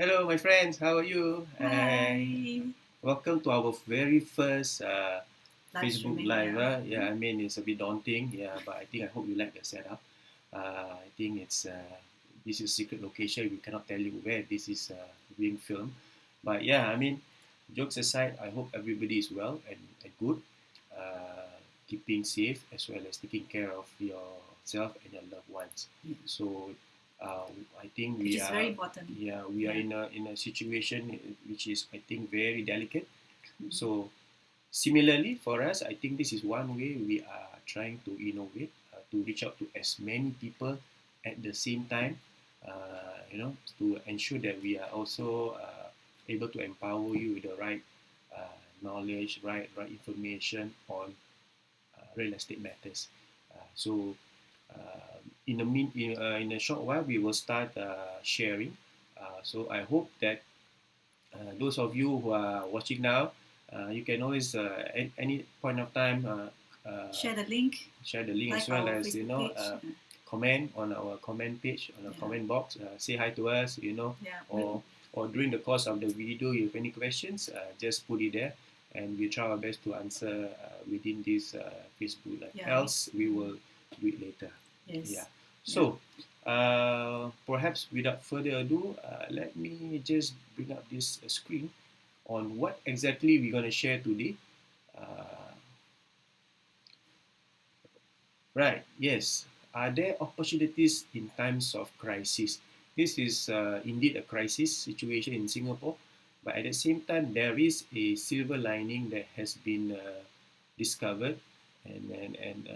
Hello, my friends. How are you? And Hi. welcome to our very first Live Facebook streaming, Live. yeah. Yeah, I mean it's a bit daunting. Yeah, but I hope you like the setup. I think it's this is secret location. We cannot tell you where this is being filmed. But yeah, I mean, jokes aside, I hope everybody is well and good, keeping safe as well as taking care of yourself and your loved ones. Yeah. So uh, I think Which we is are very important. we are Yeah. in a situation which is I think very delicate. Mhm. So similarly for us, I think this is one way we are trying to innovate to reach out to as many people at the same time. To ensure that we are also able to empower you with the right knowledge, right information on real estate matters. So in a short while, we will start sharing. So I hope that those of you who are watching now, you can always at any point of time Share the link, share the link as like well our as Facebook page. comment on our comment page on our Yeah. comment box. Say hi to us, Yeah. or during the course of the video, you have any questions, just put it there, and we try our best to answer within this Facebook Live. Yeah. Else, we will do it later. Yeah. Yes. Yeah. So, perhaps without further ado, let me just bring up this screen on what exactly we're going to share today. Uh, right, yes. Are there opportunities in times of crisis? This is indeed a crisis situation in Singapore, but at the same time, there is a silver lining that has been discovered, and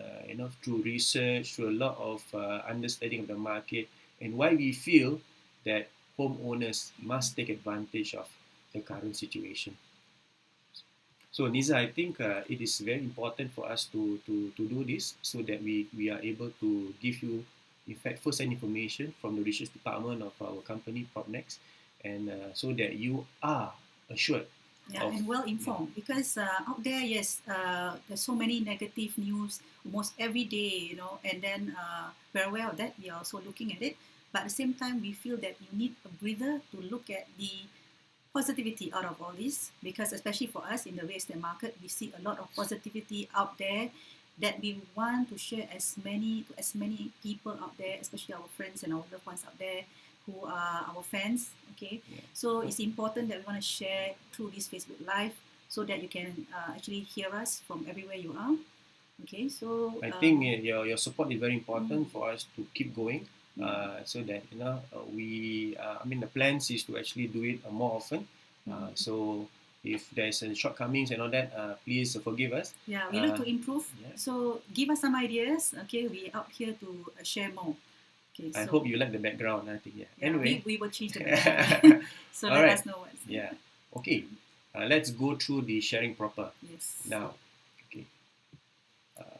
through research, through a lot of understanding of the market, and why we feel that homeowners must take advantage of the current situation. So Niza, I think it is very important for us to do this so that we are able to give you, in fact, first-hand information from the research department of our company, Propnex, and so that you are assured Yeah, of. and well Yeah. informed because out there, yes, there's so many negative news almost every day, and then we're aware of that. We are also looking at it, but at the same time, we feel that you need a breather to look at the positivity out of all this because especially for us in the real estate market we see a lot of positivity out there that we want to share as many people out there, especially our friends and our loved ones out there who are our fans. Okay, Yeah. so it's important that we want to share through this Facebook live so that you can actually hear us from everywhere you are. Okay, so I think your support is very mm, important for us to keep going, yeah. so that I mean the plans is to actually do it more often. Mm. So if there's shortcomings and all that, please forgive us. Yeah, we like Uh, to improve. yeah. So give us some ideas. Okay, we out here to share more. Okay, I so hope you like the background. I think yeah. yeah, we, Anyway, we will change the background. So all let right. us know what's Yeah. Okay. Let's go through the sharing proper yes. now. Okay.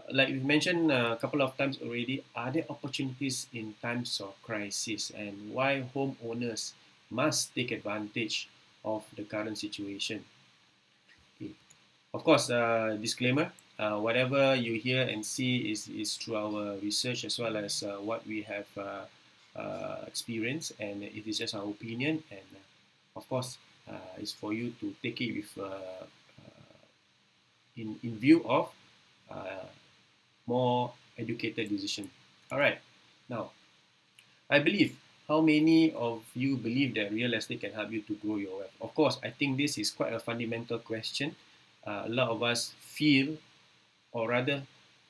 Like we mentioned a couple of times already, are there opportunities in times of crisis and why homeowners must take advantage of the current situation? Okay. Of course, disclaimer, whatever you hear and see is through our research as well as what we have experienced, and it is just our opinion. And of course, it's for you to take it with in view of uh, more educated decision. All right. Now, I believe. How many of you believe that real estate can help you to grow your wealth? Of course, I think this is quite a fundamental question. A lot of us feel, or rather,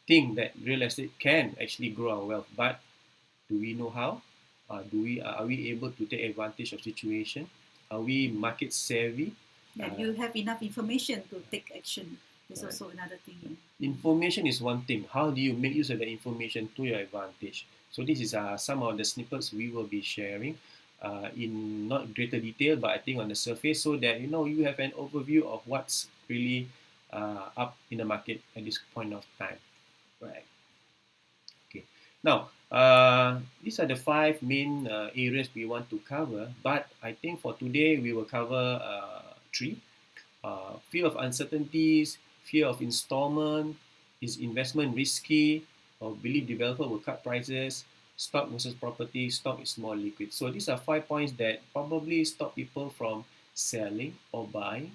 think that real estate can actually grow our wealth. But do we know how? Are we able to take advantage of situation? Are we market savvy? Yeah, Uh, you have enough information to take action. There's right. also another thing. Information is one thing. How do you make use of the information to your advantage? So this is some of the snippets we will be sharing in not greater detail, but I think on the surface, so that you have an overview of what's really up in the market at this point of time. Right. Okay. Now, these are the five main areas we want to cover, but I think for today we will cover three. Fear of uncertainties, fear of installment, is investment risky, or believe developer will cut prices, stock versus property, stock is more liquid. So these are 5 points that probably stop people from selling or buying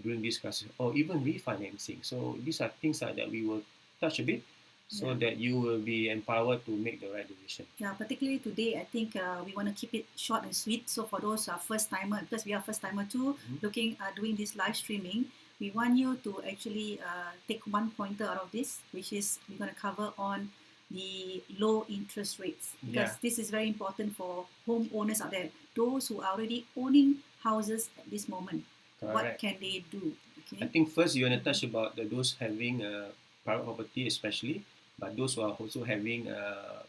during this crisis, or even refinancing. So these are things that we will touch a bit, so Yeah. that you will be empowered to make the right decision. Yeah, particularly today, I think we want to keep it short and sweet. So for those first timer, because we are first timer too, doing this live streaming, we want you to actually take one pointer out of this, which is we're going to cover on the low interest rates, because Yeah. this is very important for homeowners out there, those who are already owning houses at this moment. What Correct. can they do? I Okay. think first you want to touch about those having private property, especially, but those who are also having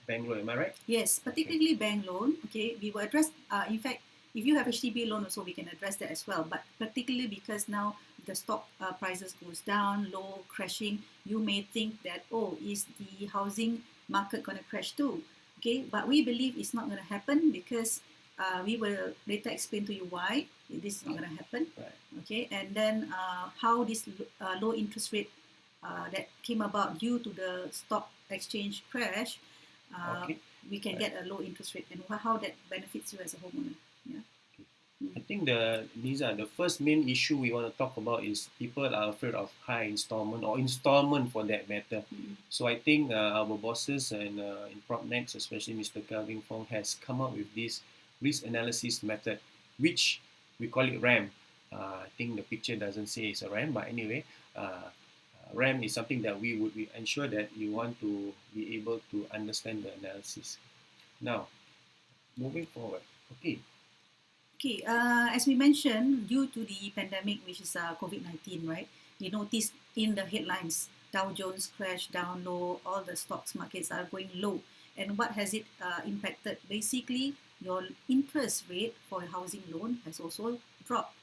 bank loan. Am I right? Yes, particularly bank loan. Okay, we will address. In fact, if you have HTP loan, also we can address that as well. But particularly because now the stock prices goes down, low, crashing, you may think that, oh, is the housing market going to crash too? Okay, but we believe it's not going to happen, because we will later explain to you why this is not going to happen. Right. Okay, and then how this low interest rate that came about due to the stock exchange crash, Okay. we can Right. get a low interest rate, and how that benefits you as a homeowner. Yeah. I think the first main issue we want to talk about is people are afraid of high installment, or installment for that matter. So I think our bosses and in PropNext, especially Mr. Calvin Fong, has come up with this risk analysis method, which we call it RAM. I think the picture doesn't say it's a RAM, but anyway, RAM is something that we ensure that you want to be able to understand the analysis. Now, moving forward. Okay. Okay, as we mentioned, due to the pandemic, which is COVID-19, right? You notice in the headlines, Dow Jones crashed down low, all the stocks markets are going low. And what has it impacted? Basically, your interest rate for a housing loan has also dropped.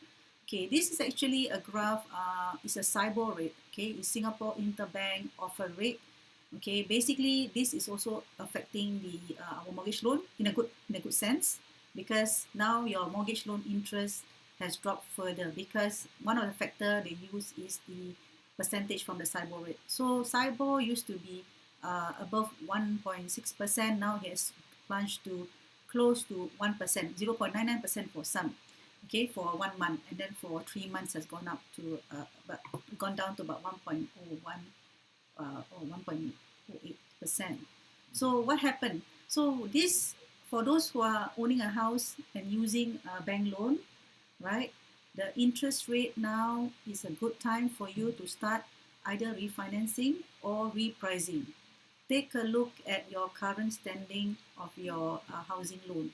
Okay, this is actually a graph, it's a SIBOR rate, okay? It's Singapore Interbank Offer Rate. Okay, basically, this is also affecting the our mortgage loan in a good sense, because now your mortgage loan interest has dropped further, because one of the factor they use is the percentage from the SIBOR rate. So SIBOR used to be above 1.6%. Now it has plunged to close to 1%, 0.99% for some. Okay, for 1 month, and then for 3 months has gone up to gone down to about 1.01 or 1.08%. So what happened? So this, for those who are owning a house and using a bank loan, right? The interest rate now is a good time for you to start either refinancing or repricing. Take a look at your current standing of your housing loan.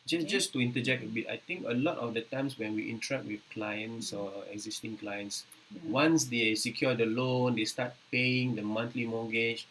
Just to interject a bit, I think a lot of the times when we interact with clients or existing clients, once they secure the loan, they start paying the monthly mortgage,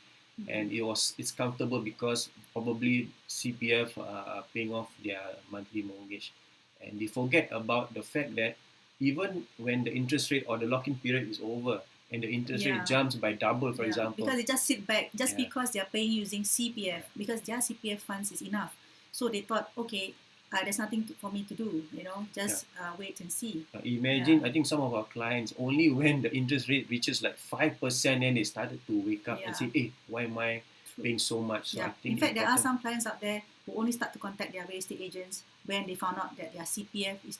and it's comfortable because probably CPF are paying off their monthly mortgage, and they forget about the fact that even when the interest rate or the lock-in period is over and the interest rate jumps by double, for example, because they just sit back, just because they're paying using CPF, because their CPF funds is enough. So they thought, okay, there's nothing for me to do, just wait and see. Imagine, I think some of our clients, only when the interest rate reaches like 5%, then they started to wake up and say, hey, why am I paying so much? So I think in fact, there are some clients out there who only start to contact their real estate agents when they found out that their CPF is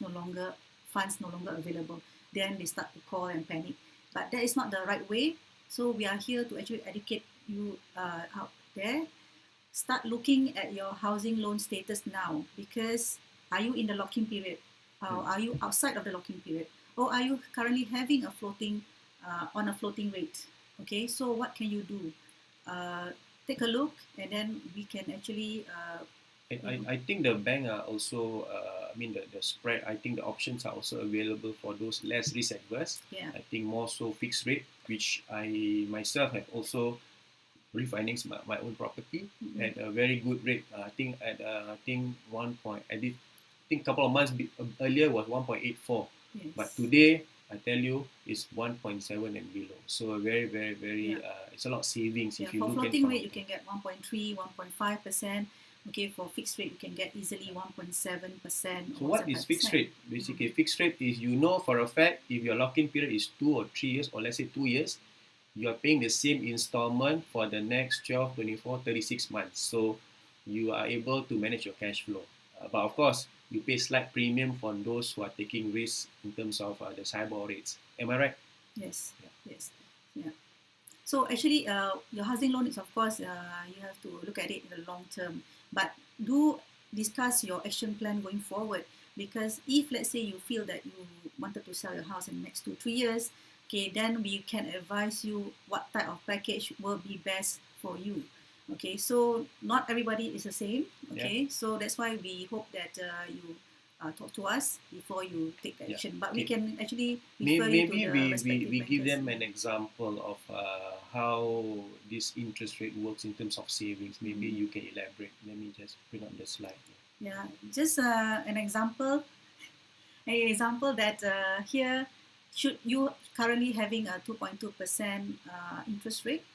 funds no longer available. Then they start to call and panic. But that is not the right way. So we are here to actually educate you out there. Start looking at your housing loan status now, because are you in the lock-in period? Are you outside of the lock-in period? Or are you currently having a floating rate? Okay, so what can you do? Take a look, and then we can actually I think the bank are also, the spread, I think the options are also available for those less risk adverse. I think more so fixed rate, which I myself have also refinanced my own property at a very good rate. I think at I think a couple of months earlier was 1.84, but today I tell you it's 1.7 and below. So very very very it's a lot of savings if you for look floating at rate you can get 1.3, 1.5%. Okay, for fixed rate you can get easily 1.7%. So what is fixed rate? Basically, fixed rate is, for a fact, if your lock-in period is 2 or 3 years, or let's say 2 years, you are paying the same installment for the next 12, 24, 36 months. So you are able to manage your cash flow. But of course, you pay slight premium for those who are taking risks in terms of the SIBOR rates. Am I right? Yes. Yes. Yeah. So actually, your housing loan is, of course, you have to look at it in the long term. But do discuss your action plan going forward, because if let's say you feel that you wanted to sell your house in the next 2 3 years, okay, then we can advise you what type of package will be best for you. Okay, so not everybody is the same. Yeah. Okay, so that's why we hope that you talk to us before you take the Yeah. action. But we Okay. can actually refer you to Maybe the we respective give bankers. them an example of how this interest rate works in terms of savings. Maybe you can elaborate. Let me just bring up the slide. Yeah, just an example. An example that here, should you currently having a 2.2% interest rate?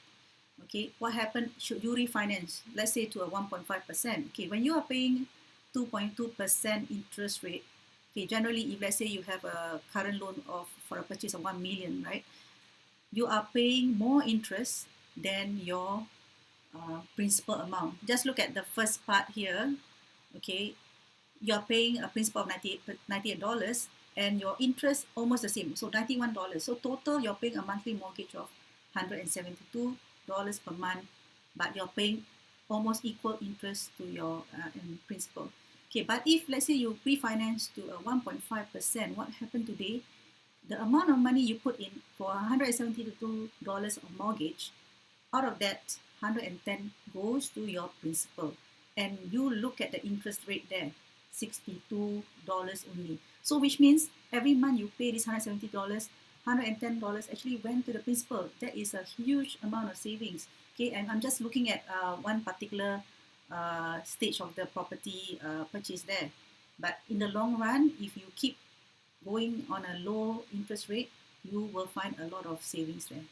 Okay, what happened? Should you refinance? Let's say to a 1.5%. Okay, when you are paying 2.2% interest rate. Okay, generally, if let's say you have a current loan of for a purchase of 1 million, right? You are paying more interest than your principal amount. Just look at the first part here. Okay, you're paying a principal of $98 and your interest almost the same, so $91. So total you're paying a monthly mortgage of $172 per month, but you're paying almost equal interest to your in principal. Okay, but if let's say you refinance to a 1.5%, what happened today? The amount of money you put in for $172 of mortgage, out of that 110 goes to your principal, and you look at the interest rate there, $62 only. So which means every month you pay this $170, $110 actually went to the principal. That is a huge amount of savings. Okay, and I'm just looking at one particular stage of the property purchase there. But in the long run, if you keep going on a low interest rate, you will find a lot of savings there.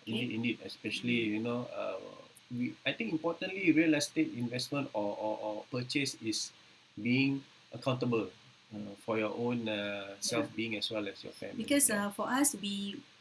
Indeed. Especially, I think importantly, real estate investment or purchase is being accountable for your own self-being as well as your family. Because for us,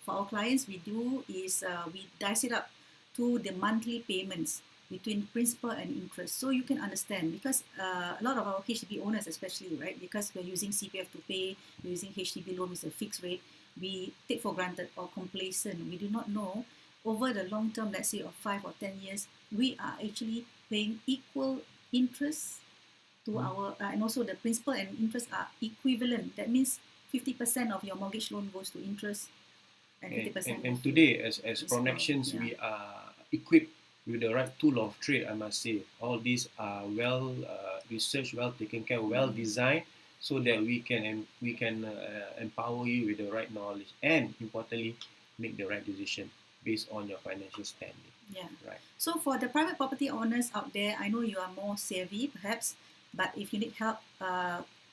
for our clients, we do is we dice it up to the monthly payments between principal and interest, so you can understand. Because a lot of our HDB owners, especially, right, because we're using CPF to pay, we're using HDB loan with a fixed rate, we take for granted or complacent. We do not know over the long term, let's say of 5 or 10 years, we are actually paying equal interest to our and also the principal and interest are equivalent. That means 50% of your mortgage loan goes to interest, and 50% and today, as connections, we are equipped with the right tool of trade. I must say, all these are well researched, well taken care, well designed, so that we can empower you with the right knowledge, and importantly, make the right decision based on your financial standing. Yeah. Right. So for the private property owners out there, I know you are more savvy, perhaps, but if you need help,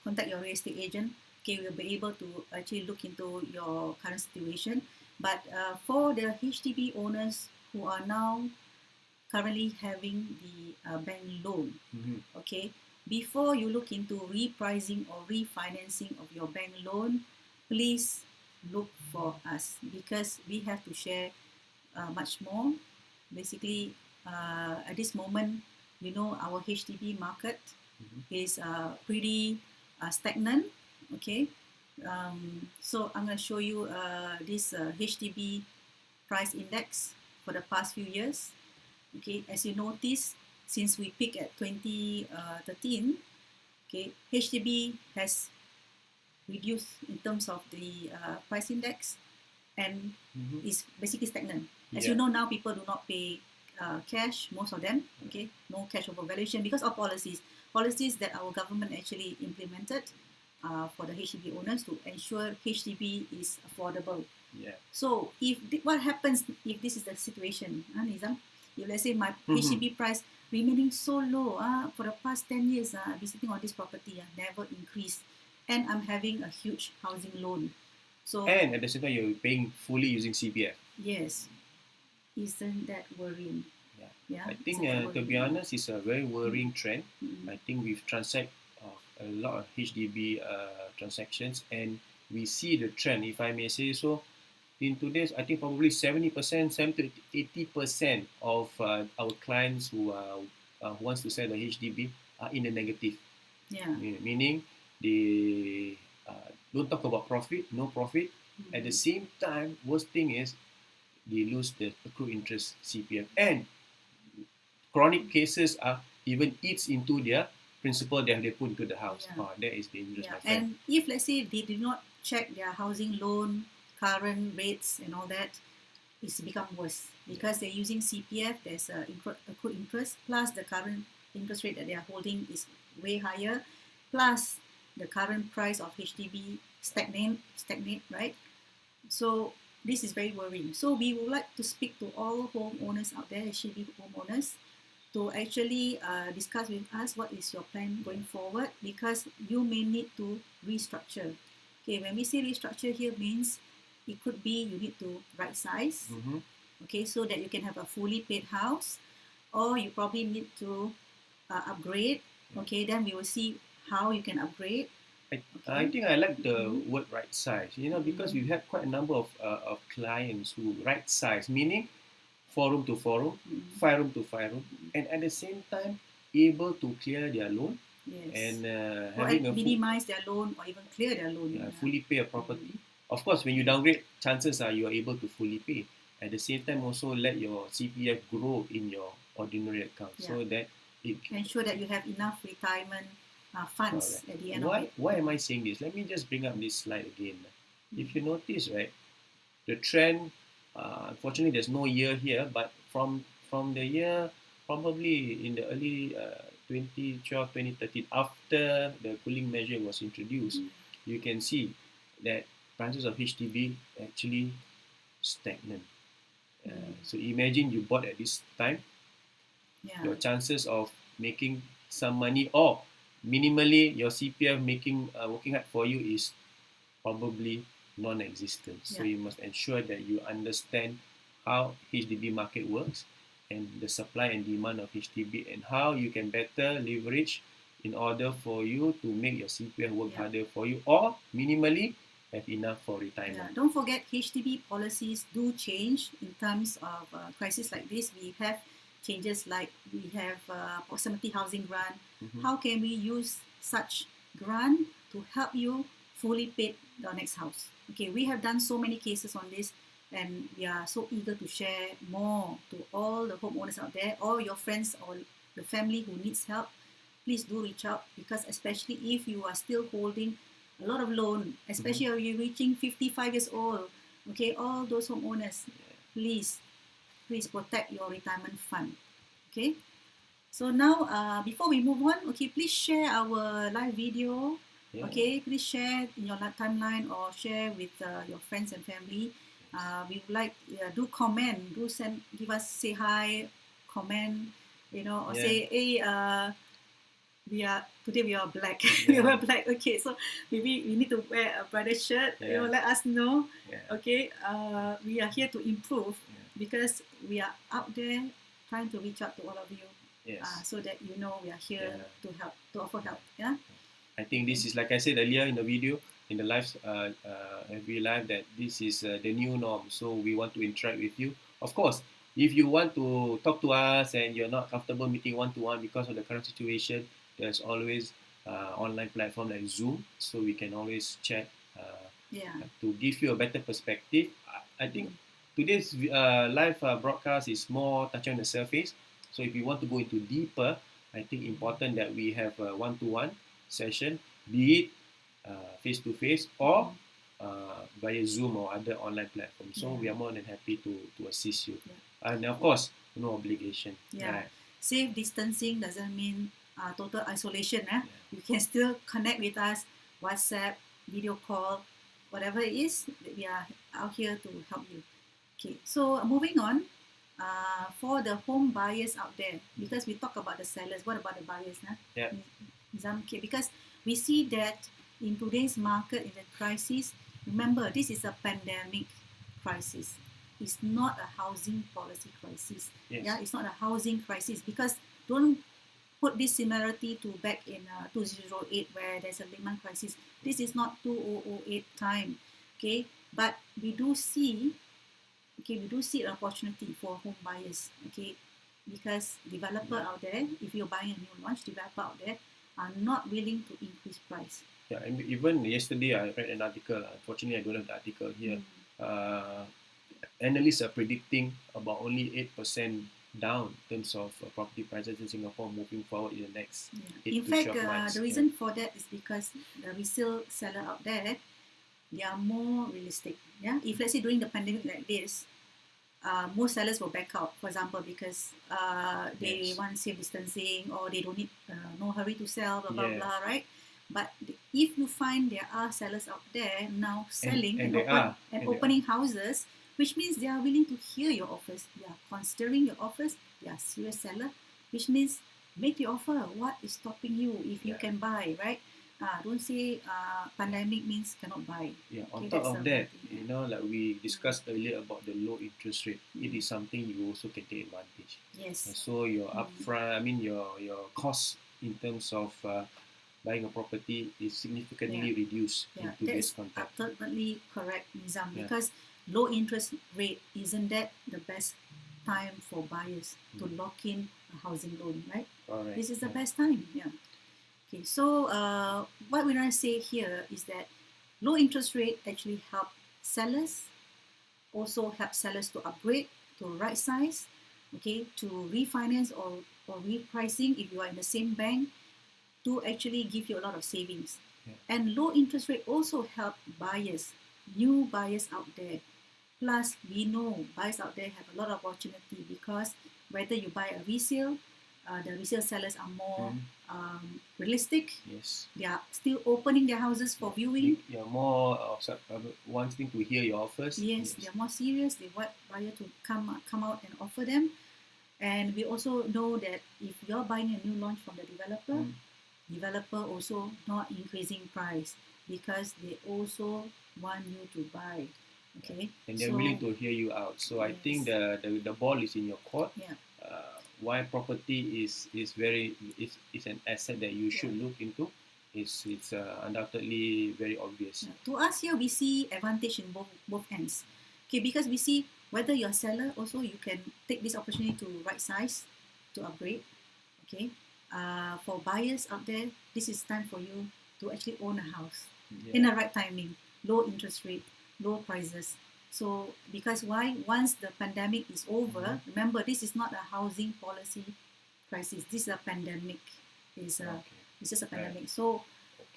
contact your real estate agent. Okay, we'll be able to actually look into your current situation. But for the HDB owners who are now currently having the bank loan, okay, before you look into repricing or refinancing of your bank loan, please look for us, because we have to share much more. Basically, at this moment, our HDB market is pretty stagnant. Okay, so I'm going to show you this HTP Price Index for the past few years. Okay, as you notice, since we peaked at 2013, okay, HDB has reduced in terms of the price index, and is basically stagnant. As you know, now people do not pay cash, most of them. Okay, no cash over valuation because of policies that our government actually implemented for the HDB owners to ensure HDB is affordable. Yeah. So what happens if this is the situation, Nizam? If let's say my HDB price remaining so low for the past 10 years, I've been sitting on this property, never increased, and I'm having a huge housing loan. So, and at the same time, you're paying fully using CPF. Yes. Isn't that worrying? Yeah. I think, to be honest, it's a very worrying trend. I think we've transacted a lot of HDB transactions, and we see the trend, if I may say so. In today's, I think probably 70%, 70 to 80% of our clients who are who wants to sell the HDB are in the negative. Yeah. Meaning they don't talk about profit, no profit. At the same time, worst thing is they lose the accrued interest CPF, and chronic cases are even eats into their principal that they put into the house. Yeah. That is dangerous, Yeah. my friend. And if let's say they did not check their housing loan current rates and all that, it's become worse because they're using CPF. There's a accrued interest plus the current interest rate that they are holding is way higher, plus the current price of HDB stagnate, right? So this is very worrying. So we would like to speak to all homeowners out there, HDB homeowners, to actually discuss with us what is your plan going forward, because you may need to restructure. Okay, when we say restructure here means it could be you need to right size, okay, so that you can have a fully paid house, or you probably need to upgrade. Okay, then we will see how you can upgrade. I think I like the word right size, because we've had quite a number of clients who right size, meaning 4 room to 4 room, 5 room to 5 room, and at the same time able to clear their loan. Yes. And or having a minimize their loan or even clear their loan. fully pay a property. Of course, when you downgrade, chances are you are able to fully pay. At the same time, also let your CPF grow in your ordinary account so that it ensure that you have enough retirement funds at the end of it. Why am I saying this? Let me just bring up this slide again. If you notice, right, the trend, unfortunately, there's no year here, but from the year probably in the early 2012, 2013, after the cooling measure was introduced, you can see that prices of HDB actually stagnant. So imagine you bought at this time, your chances of making some money or minimally your CPF making working hard for you is probably non-existent. So you must ensure that you understand how HDB market works and the supply and demand of HDB and how you can better leverage in order for you to make your CPF work harder for you or minimally have enough for retirement. Don't forget, HDB policies do change in terms of crisis like this. We have changes like we have proximity housing grant. How can we use such grant to help you fully pay the next house? Okay, we have done so many cases on this, and we are so eager to share more to all the homeowners out there, or your friends or the family who needs help. Please do reach out, because especially if you are still holding a lot of loan, especially if you're reaching 55 years old, okay, all those homeowners, please protect your retirement fund. Okay, so now before we move on, okay, please share our live video. Okay, please share in your timeline or share with your friends and family. We would like do comment, give us, say hi, comment, or say, hey, today we are black. We wear black. Okay, so maybe we need to wear a brighter shirt. Let us know. Okay, we are here to improve because we are out there trying to reach out to all of you. So that we are here to help, to offer help. I think this is, like I said earlier in the video, in the live, every live, that this is the new norm. So we want to interact with you. Of course, if you want to talk to us and you're not comfortable meeting one-to-one because of the current situation, there's always online platform like Zoom, so we can always chat to give you a better perspective. I think today's live broadcast is more touching on the surface. So if you want to go into deeper, I think important that we have a one-to-one session, be it face-to-face or via Zoom or other online platforms. So we are more than happy to assist you. And of course, no obligation. Right? Safe distancing doesn't mean total isolation. You can still connect with us, WhatsApp, video call, whatever it is, we are out here to help you. Okay, so moving on, for the home buyers out there, because we talk about the sellers, what about the buyers? Nizam, okay, because we see that in today's market, in the crisis, remember, this is a pandemic crisis. It's not a housing policy crisis. It's not a housing crisis, because don't put this similarity to back in 2008 where there's a Lehman crisis. This is not 2008 time, okay? But we do see an opportunity for home buyers, okay? because developer out there, if you're buying a new launch, developer out there are not willing to increase price. Yeah, and even yesterday I read an article. Unfortunately, I don't have the article here. Analysts are predicting about only 8% down in terms of property prices in Singapore moving forward in the next 8 In to fact, 12 months. the reason for that is because the resale seller out there, they are more realistic. Yeah, if let's say during the pandemic like this, most sellers will back out, for example, because they want safe distancing or they don't need no hurry to sell, blah blah blah, right? But if you find there are sellers out there now selling and opening houses, which means they are willing to hear your offers, they are considering your offers, they are serious seller, which means make the offer. What is stopping you if you can buy, right? Don't say pandemic means cannot buy. Yeah, on top of that, like we discussed earlier about the low interest rate, it is something you also can take advantage. Yes. And so your upfront, your cost in terms of buying a property is significantly reduced into this context. That's absolutely correct, Nizam, because low interest rate, isn't that the best time for buyers to lock in a housing loan, right? Correct. This is the best time, Okay, so what we want to say here is that low interest rate actually help sellers, also help sellers to upgrade, to right size, okay, to refinance or repricing if you are in the same bank, to actually give you a lot of savings. And low interest rate also help buyers, new buyers out there. Plus, we know buyers out there have a lot of opportunity because whether you buy a resale, the resale sellers are more realistic. Yes. They are still opening their houses for viewing. They are more wanting to hear your offers. Yes, they are more serious. They want buyer to come out and offer them. And we also know that if you're buying a new launch from the developer also not increasing price because they also want you to buy. Okay. And they're willing to hear you out. So I think the ball is in your court. Yeah. Why property is an asset that you should look into. It's undoubtedly very obvious. To us here, we see advantage in both ends. Okay, because we see whether you're a seller, also you can take this opportunity to right size, to upgrade. Okay, for buyers out there, this is time for you to actually own a house in the right timing, low interest rate, low prices. So because why? Once the pandemic is over, remember this is not a housing policy crisis. This is a pandemic. It's just a pandemic. So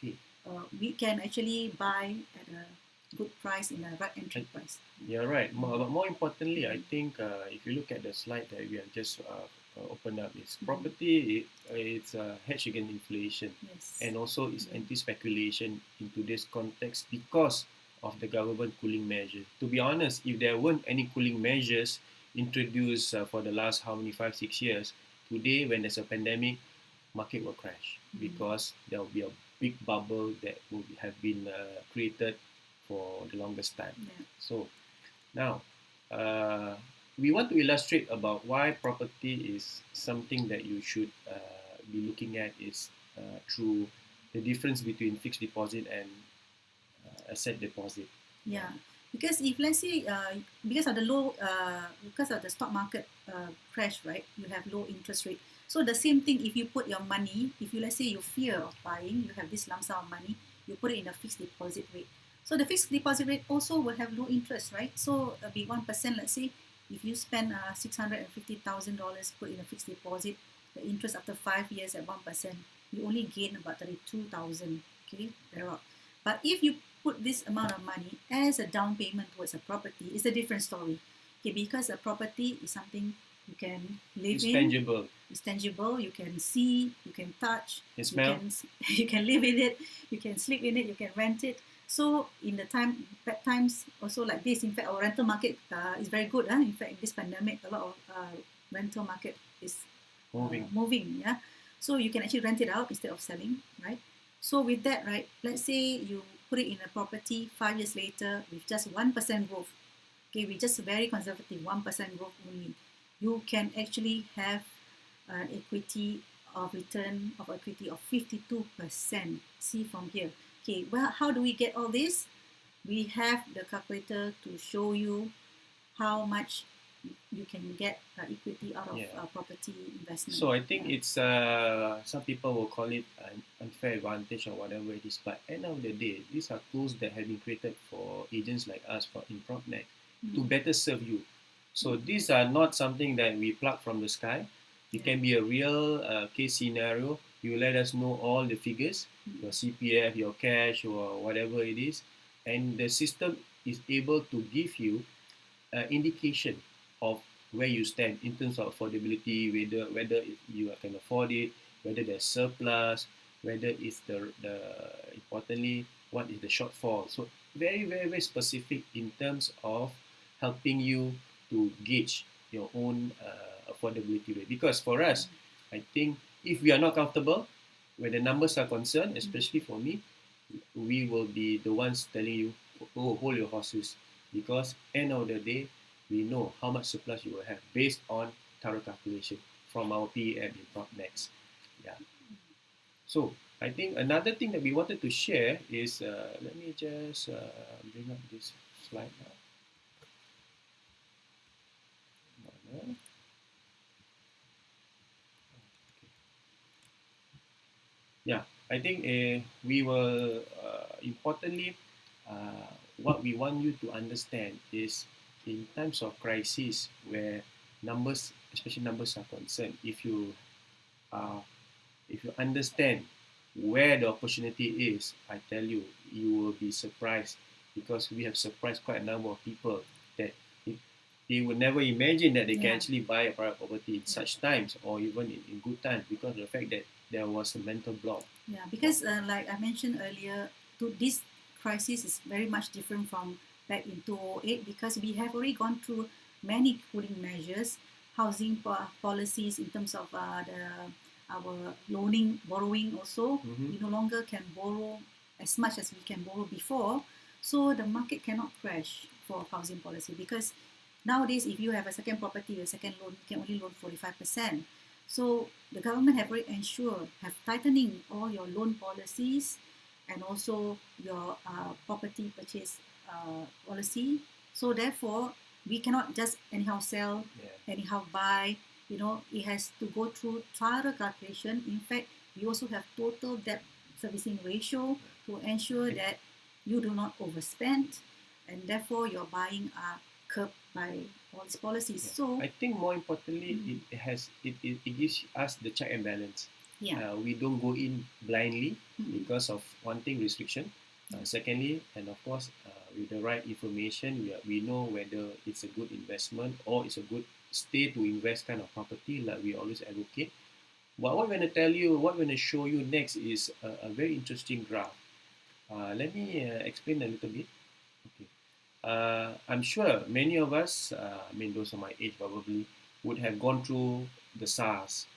we can actually buy at a good price in a right entry price. You're right. But more importantly, I think if you look at the slide that we have just opened up, it's property. It's a hedge against inflation, and also it's anti-speculation in today's context because of the government cooling measure. To be honest, if there weren't any cooling measures introduced for the last 5-6 years, today when there's a pandemic, market will crash because there will be a big bubble that will have been created for the longest time. So now we want to illustrate about why property is something that you should be looking at is through the difference between fixed deposit and asset deposit. Because if let's say because of the stock market crash, right, you have low interest rate. So the same thing, if you put your money, if you let's say you fear of buying, you have this lump sum of money, you put it in a fixed deposit rate. So the fixed deposit rate also will have low interest, right? So it'll be 1%. Let's say if you spend $650,000 put in a fixed deposit, the interest after 5 years at 1%, you only gain about 32,000. Okay, but if you put this amount of money as a down payment towards a property, it's a different story. Okay, because a property is something you can live in. Tangible. It's tangible. You can see, you can touch, you smell. You can live in it, you can sleep in it, you can rent it. So in the bad times, also like this, in fact, our rental market is very good. In fact, in this pandemic, a lot of rental market is moving. So you can actually rent it out instead of selling, right? So with that, right, let's say you put it in a property 5 years later with just 1% growth. Okay, we just very conservative, 1% growth only. You can actually have an equity of return of equity of 52%. See from here. Okay, well, how do we get all this? We have the calculator to show you how much you can get equity out of Yeah. property investment. So I think Yeah. it's some people will call it an unfair advantage or whatever it is. But end of the day, these are tools that have been created for agents like us for in PropNet to better serve you. So these are not something that we pluck from the sky. It Yeah. can be a real case scenario. You let us know all the figures, your CPF, your cash, or whatever it is, and the system is able to give you indication of where you stand in terms of affordability, whether you can afford it, whether there's surplus, whether it's the importantly what is the shortfall. So very specific in terms of helping you to gauge your own affordability rate. Because for us, I think if we are not comfortable where the numbers are concerned, especially for me, we will be the ones telling you, oh, hold your horses, because end of the day, we know how much surplus you will have based on thorough calculation from our PE app in PropNext. Yeah. So I think another thing that we wanted to share is, let me just bring up this slide now. Yeah, I think we will importantly, what we want you to understand is in times of crisis where numbers, especially numbers are concerned, uh, if you understand where the opportunity is, I tell you, you will be surprised because we have surprised quite a number of people that they would never imagine that they can Yeah. actually buy a private property in such times or even in good times because of the fact that there was a mental block. Yeah, because like I mentioned earlier, this crisis is very much different from back in 2008 because we have already gone through many cooling measures, housing policies in terms of our borrowing also. Mhm. We no longer can borrow as much as we can borrow before, so the market cannot crash for housing policy because nowadays if you have a second property, a second loan, you can only loan 45%. So the government have already ensured, have tightening all your loan policies and also your property purchase policy. So therefore, we cannot just anyhow sell, anyhow buy. You know, it has to go through thorough calculation. In fact, we also have total debt servicing ratio to ensure that you do not overspend, and therefore your buying are curbed by all these policies. Yeah. So I think more importantly, it gives us the check and balance. yeah. We don't go in blindly Mm. because of one thing restriction. Secondly, and of course, with the right information, we know whether it's a good investment or it's a good stay to invest kind of property like we always advocate. But what I'm going to tell you, what I'm going to show you next is a very interesting graph. Let me explain a little bit. Okay. I'm sure many of us, I mean, those of my age probably, would have gone through the SARS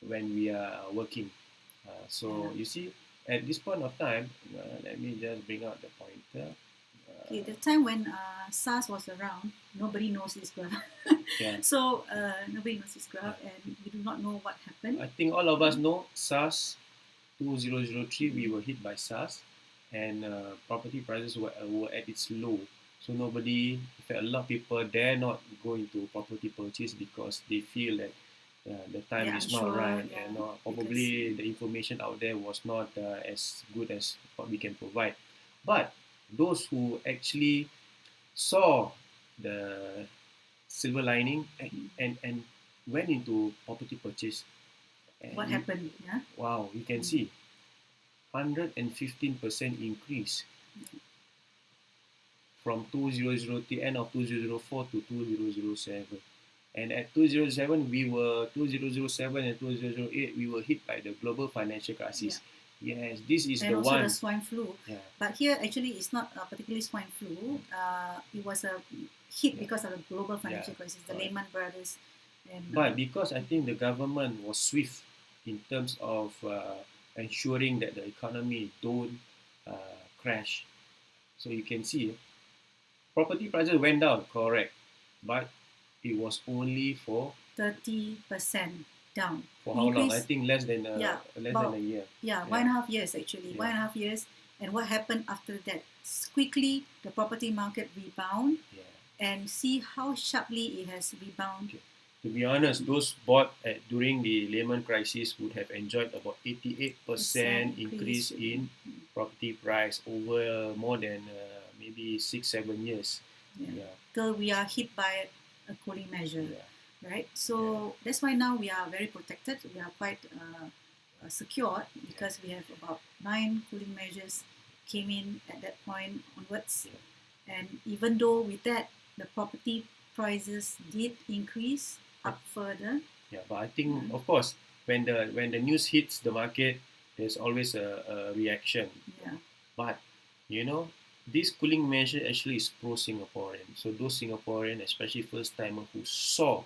when we are working. So you see, at this point of time, let me just bring out the pointer. Okay, the time when SARS was around, nobody knows this graph. Yeah. So nobody knows this graph, and we do not know what happened. I think all of us know SARS 2003, we were hit by SARS, and property prices were at its low. So nobody, in fact, a lot of people dare not go into property purchase because they feel that the time They're is not unsure, right, yeah, and probably the information out there was not as good as what we can provide. But those who actually saw the silver lining and went into property purchase, and what happened? Yeah. wow, you can see 115% increase from 2003 end of 2004 to 2007. And at 2007 we were 2007 and 2008 we were hit by the global financial crisis. Yes, this is And the also one. the swine flu. Yeah. But here actually it's not particularly swine flu. It was a hit because of the global financial crisis, the correct. Lehman Brothers. And, But because I think the government was swift in terms of ensuring that the economy don't crash. So you can see property prices went down, correct, but it was only for 30% down. how long? I Increase, think less than about, a year. yeah, 1.5 years actually, 1.5 years. And what happened after that? Quickly, the property market rebound. Yeah. and see how sharply it has rebounded. Okay. To be honest, those bought during the Lehman crisis would have enjoyed about 88% increase in property price over more than maybe 6-7 years. Yeah. Till we are hit by a cooling measure, Yeah. right? So that's why now we are very protected. We are quite secured because we have about 9 cooling measures came in at that point onwards. And even though with that the property prices did increase up further. Yeah, but I think of course when the news hits the market, there's always a reaction. Yeah. But you know, this cooling measure actually is pro Singaporean. So those Singaporean, especially first timer who saw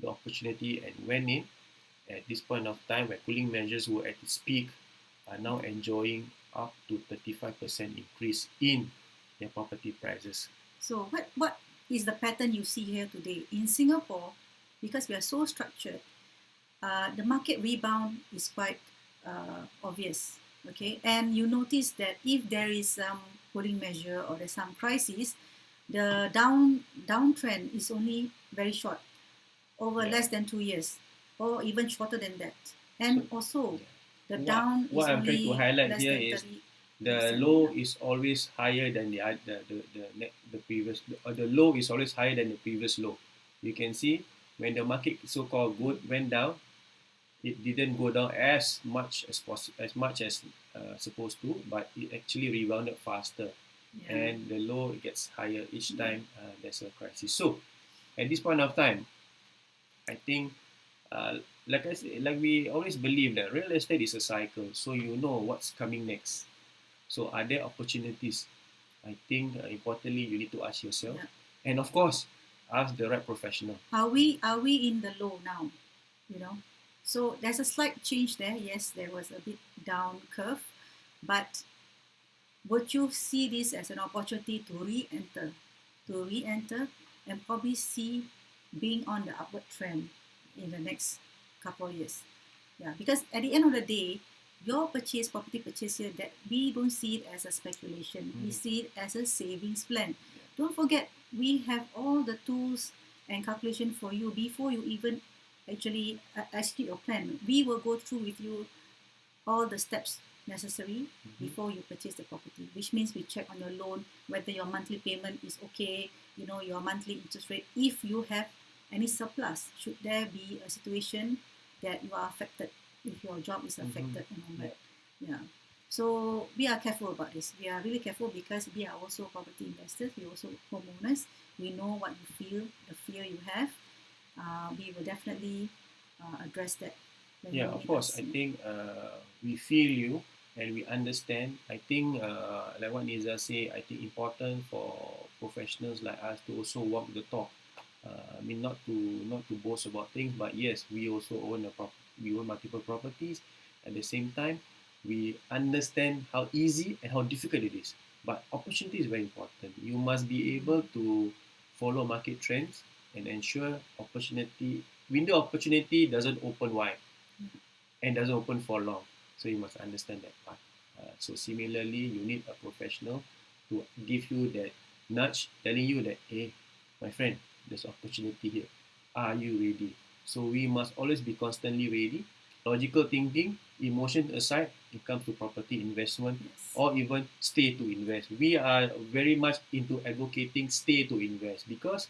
the opportunity and went in at this point of time where cooling measures were at its peak, are now enjoying up to 35% increase in their property prices. So what is the pattern you see here today in Singapore? Because we are so structured, the market rebound is quite obvious. Okay, and you notice that if there is some cooling measure or there's some crisis, the downtrend is only very short, over less than 2 years, or even shorter than that. And also, the down what is I'm only trying to highlight less here than is 30. the low is always higher than the previous, the low is always higher than the previous low. You can see when the market so-called went down, it didn't go down as much as supposed to, but it actually rebounded faster, and the low gets higher each time there's a crisis. So at this point of time, I think like I said, like we always believe that real estate is a cycle, so you know what's coming next. So are there opportunities? I think importantly you need to ask yourself, and of course, ask the right professional. Are we in the low now? You know, so there's a slight change there. Yes, there was a bit down curve, but would you see this as an opportunity to re-enter, and probably see being on the upward trend in the next couple of years? Yeah, because at the end of the day, your property purchase here, that we don't see it as a speculation. We see it as a savings plan. Don't forget, we have all the tools and calculation for you before you even actually execute your plan. We will go through with you all the steps necessary before you purchase the property, which means we check on your loan whether your monthly payment is okay, your monthly interest rate, if you have any surplus, should there be a situation that you are affected, if your job is affected and all that. Yeah. So we are careful about this. We are really careful because we are also property investors. We are also homeowners. We know what you feel, the fear you have. We will definitely address that. Yeah, of course. I think we feel you and we understand. I think like what Neza say, I think important for professionals like us to also walk the talk. I mean, not to boast about things, but yes, we also we own multiple properties. At the same time, we understand how easy and how difficult it is. But opportunity is very important. You must be able to follow market trends and ensure window opportunity doesn't open wide and doesn't open for long. So you must understand that part. So similarly, you need a professional to give you that nudge, telling you that, hey, my friend, there's opportunity here. Are you ready? So we must always be constantly ready. Logical thinking, emotion aside, it comes to property investment or even stay to invest. We are very much into advocating stay to invest because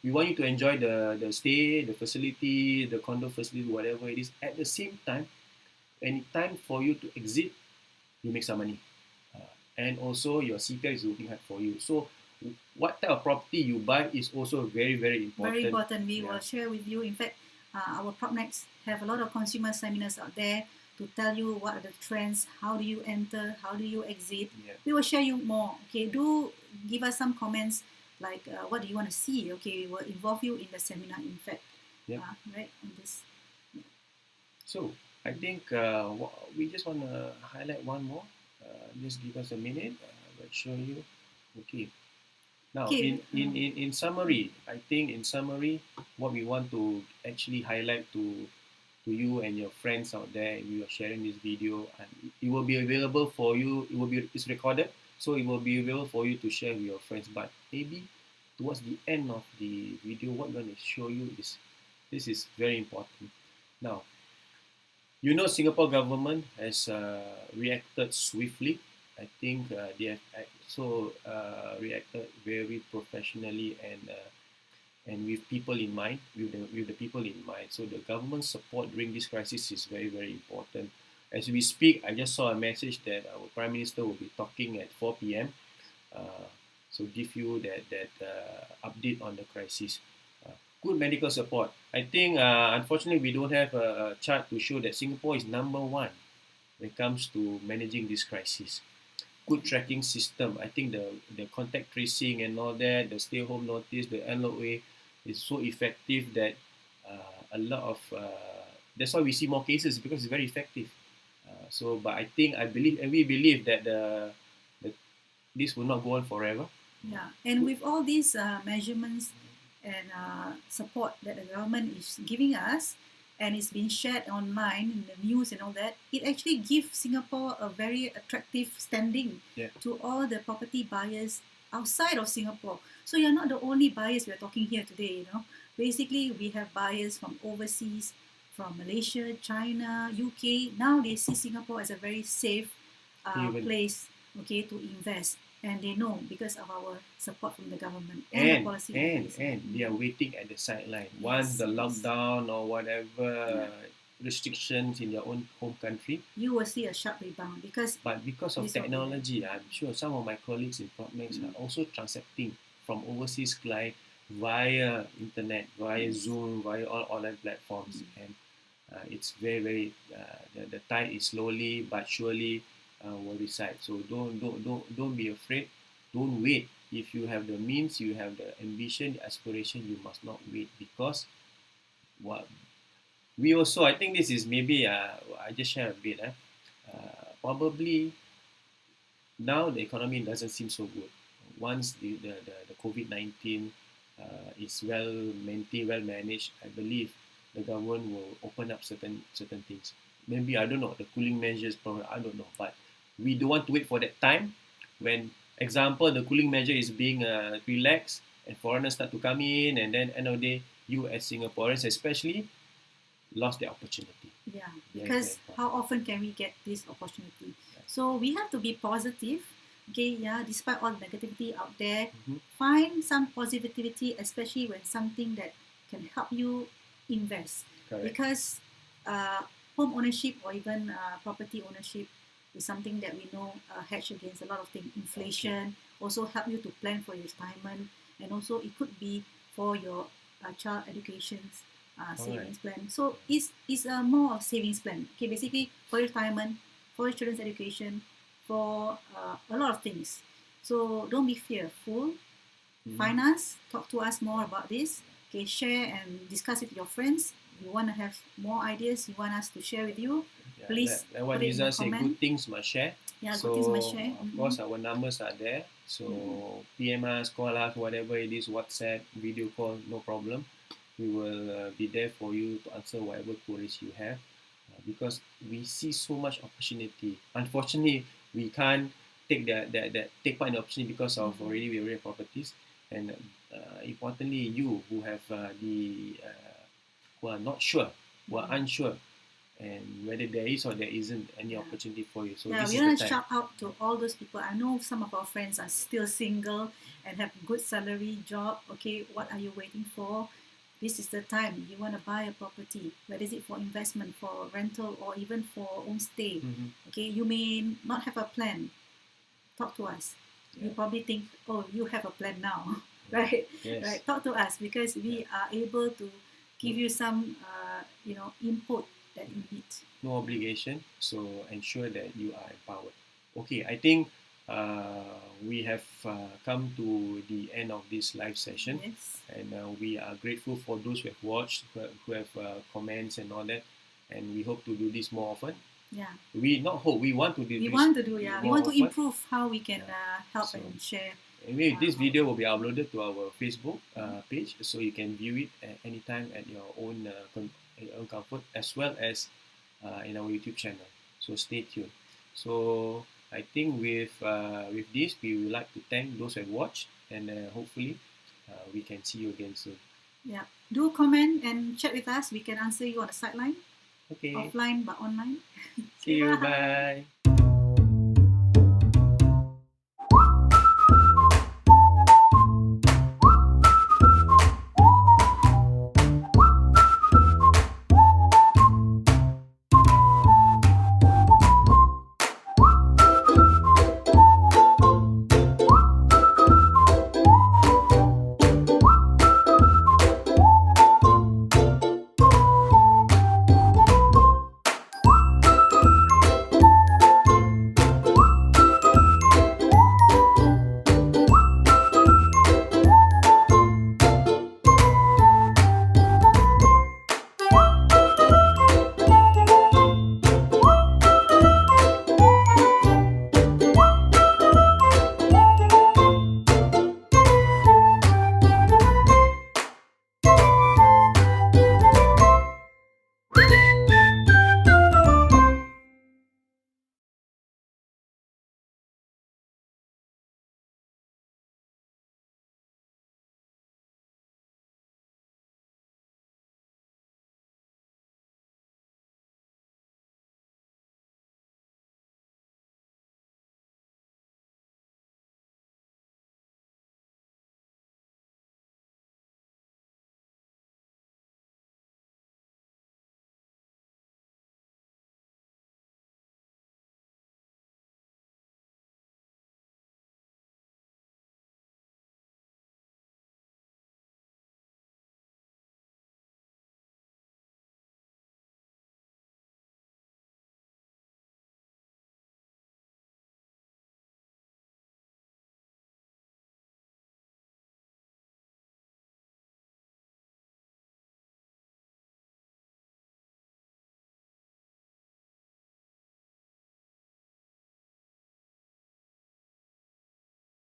we want you to enjoy the stay, the facility, the condo facility, whatever it is. At the same time, when it's time for you to exit, you make some money. And also your CPF is looking hard for you. So what type of property you buy is also very, very important. Very important. We will share with you. In fact, our PropNext have a lot of consumer seminars out there to tell you what are the trends, how do you enter, how do you exit. We will share you more. Okay, do give us some comments like what do you want to see. Okay, we will involve you in the seminar, in fact. Right, on this. So I think we just want to highlight one more. Just give us a minute. I'll show you. Okay. Now, in summary, I think in summary, what we want to actually highlight to you and your friends out there, we are sharing this video, and it will be available for you. It's recorded, so it will be available for you to share with your friends. But maybe towards the end of the video, what I'm going to show you is this is very important. Now, Singapore government has reacted swiftly. I think they have also reacted very professionally and with people in mind, with the people in mind. So the government support during this crisis is very, very important. As we speak, I just saw a message that our Prime Minister will be talking at 4 p.m. Uh, so give you that update on the crisis. Good medical support. I think, unfortunately, we don't have a chart to show that Singapore is number one when it comes to managing this crisis. Good tracking system. I think the contact tracing and all that, the stay home notice, the LOA is so effective that a lot of that's why we see more cases because it's very effective. But I believe, and we believe that the this will not go on forever. Yeah, and with all these measurements and support that the government is giving us, and it's been shared online in the news and all that, it actually gives Singapore a very attractive standing to all the property buyers outside of Singapore. So you're not the only buyers we're talking here today, Basically, we have buyers from overseas, from Malaysia, China, UK. Now they see Singapore as a very safe place, to invest. And they know because of our support from the government and the policy. And they are waiting at the sideline. Once the lockdown or whatever restrictions in their own home country, you will see a sharp rebound because of technology, I'm sure some of my colleagues in PropNex are also transacting from overseas client via internet, via Zoom, via all online platforms, and it's very, very the tide is slowly but surely will reside. So don't be afraid. Don't wait. If you have the means, you have the ambition, the aspiration, you must not wait because what we also, I think this is maybe I just share a bit. Probably now the economy doesn't seem so good. Once the COVID-19 is well maintained, well managed, I believe the government will open up certain things. Maybe I don't know the cooling measures. Probably I don't know, but we don't want to wait for that time when, example, the cooling measure is being relaxed and foreigners start to come in, and then end of the day, you as Singaporeans especially lost the opportunity. Yeah, because how often can we get this opportunity? So we have to be positive. Okay, despite all the negativity out there, find some positivity, especially when something that can help you invest. Correct. Because home ownership or even property ownership is something that we know hedge against a lot of things. Inflation, also help you to plan for your retirement, and also it could be for your child education savings plan. So it's more of savings plan. Okay, basically for your retirement, for your children's education, for a lot of things. So don't be fearful. Find us, talk to us more about this. Okay, share and discuss with your friends. You want to have more ideas, you want us to share with you, please like what Nizam said, good things must share. Yeah, so good things must share. Of course, our numbers are there. So PM us, call us, whatever it is, WhatsApp, video call, no problem. We will be there for you to answer whatever queries you have because we see so much opportunity. Unfortunately, we can't take take part in the opportunity because of already we have properties, and importantly, you who have who are not sure, who are unsure, and whether there is or there isn't any opportunity for you. So we want to shout out to all those people. I know some of our friends are still single and have good salary job. Okay, what are you waiting for? This is the time you want to buy a property. Whether is it for investment, for rental, or even for own stay. Okay, you may not have a plan. Talk to us. You probably think, oh, you have a plan now, right? Yes. Right. Talk to us because we are able to give you some, input that you need. No obligation, so ensure that you are empowered. Okay, I think we have come to the end of this live session. Yes. And we are grateful for those who have watched, who have comments and all that. And we hope to do this more often. Yeah. We not hope, we want to do this. We want to do, yeah. We want to often. improve how we can help and share. Anyway, this video will be uploaded to our Facebook page, so you can view it at any time at your own comfort, as well as in our YouTube channel. So stay tuned. So I think with this, we would like to thank those who have watched, and hopefully we can see you again soon. Yeah. Do comment and chat with us. We can answer you on the sideline, Okay. offline but online. See you. Bye. Bye.